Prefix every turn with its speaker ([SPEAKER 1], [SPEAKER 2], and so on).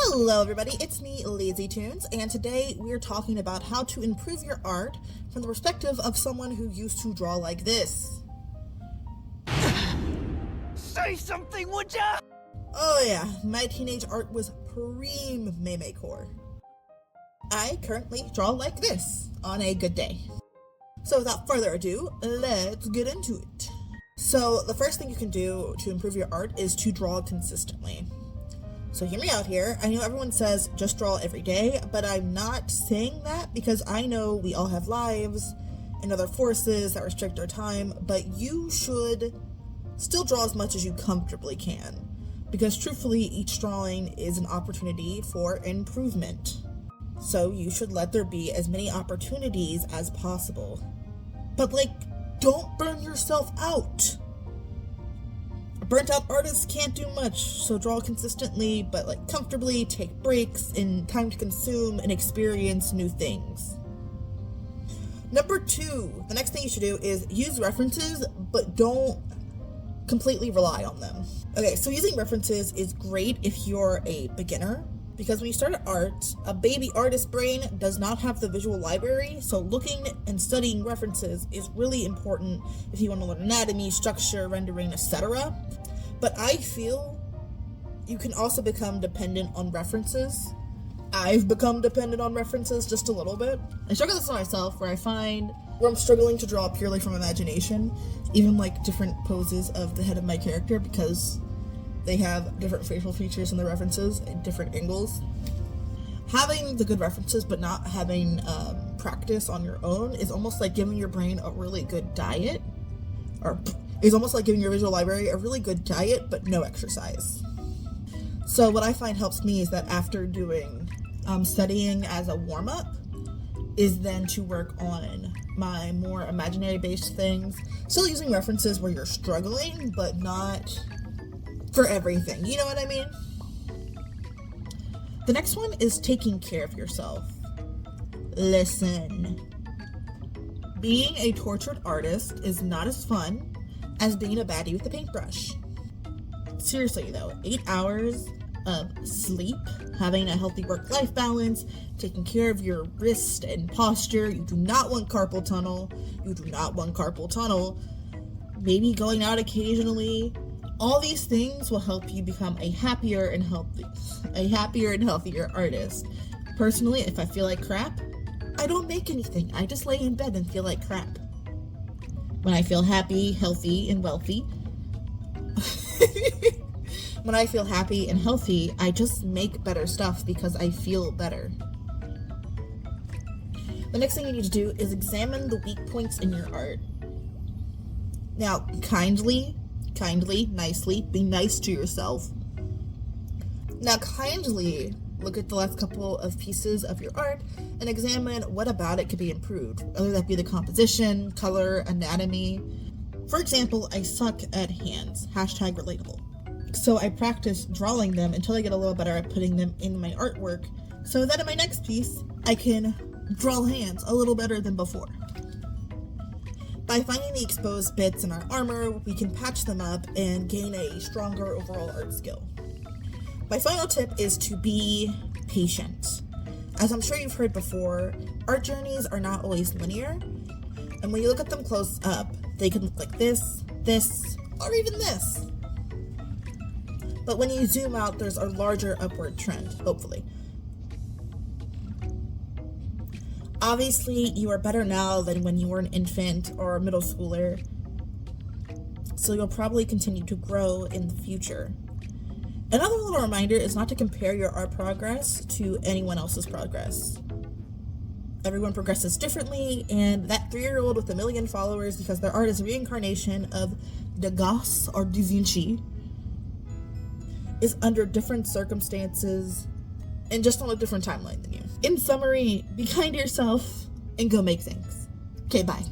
[SPEAKER 1] Hello everybody, it's me, Lazy Tunes, and today we're talking about how to improve your art from the perspective of someone who used to draw like this.
[SPEAKER 2] Say something, would ya?
[SPEAKER 1] Oh yeah, my teenage art was preem memecore. I currently draw like this on a good day. So without further ado, let's get into it. So the first thing you can do to improve your art is to draw consistently. So hear me out here. I know everyone says just draw every day, but I'm not saying that because I know we all have lives and other forces that restrict our time, but you should still draw as much as you comfortably can, because truthfully, each drawing is an opportunity for improvement. So you should let there be as many opportunities as possible. But don't burn yourself out. Burnt out artists can't do much, so draw consistently, but comfortably, take breaks, and time to consume and experience new things. Number 2, the next thing you should do is use references, but don't completely rely on them. Okay, so using references is great if you're a beginner, because when you start art, a baby artist brain does not have the visual library, so looking and studying references is really important if you want to learn anatomy, structure, rendering, etc. But I feel you can also become dependent on references. I've become dependent on references just a little bit. I struggle with this myself, where I'm struggling to draw purely from imagination, even different poses of the head of my character, because they have different facial features in the references and different angles. Having the good references but not having practice on your own is almost like giving your brain a really good diet, or is almost like giving your visual library a really good diet but no exercise. So what I find helps me is that after doing studying as a warm-up is then to work on my more imaginary based things, still using references where you're struggling but not for everything, you know what I mean? The next one is taking care of yourself. Listen. Being a tortured artist is not as fun as being a baddie with a paintbrush. Seriously though, 8 hours of sleep, having a healthy work-life balance, taking care of your wrist and posture. You do not want carpal tunnel. Maybe going out occasionally. All these things will help you become a happier and healthier artist. Personally, if I feel like crap, I don't make anything. I just lay in bed and feel like crap. When I feel happy, healthy, and wealthy, I just make better stuff because I feel better. The next thing you need to do is examine the weak points in your art. Now, kindly, nicely, be nice to yourself. Now, kindly look at the last couple of pieces of your art and examine what about it could be improved, whether that be the composition, color, anatomy. For example, I suck at hands, #relatable. So I practice drawing them until I get a little better at putting them in my artwork, so that in my next piece, I can draw hands a little better than before. By finding the exposed bits in our armor, we can patch them up and gain a stronger overall art skill. My final tip is to be patient. As I'm sure you've heard before, art journeys are not always linear, and when you look at them close up, they can look like this, or even this. But when you zoom out, there's a larger upward trend, hopefully. Obviously, you are better now than when you were an infant or a middle schooler, so you'll probably continue to grow in the future. Another little reminder is not to compare your art progress to anyone else's progress. Everyone progresses differently, and that 3-year-old with 1 million followers because their art is a reincarnation of Degas or Da Vinci is under different circumstances and just on a different timeline than you. In summary, be kind to yourself and go make things. Okay, bye.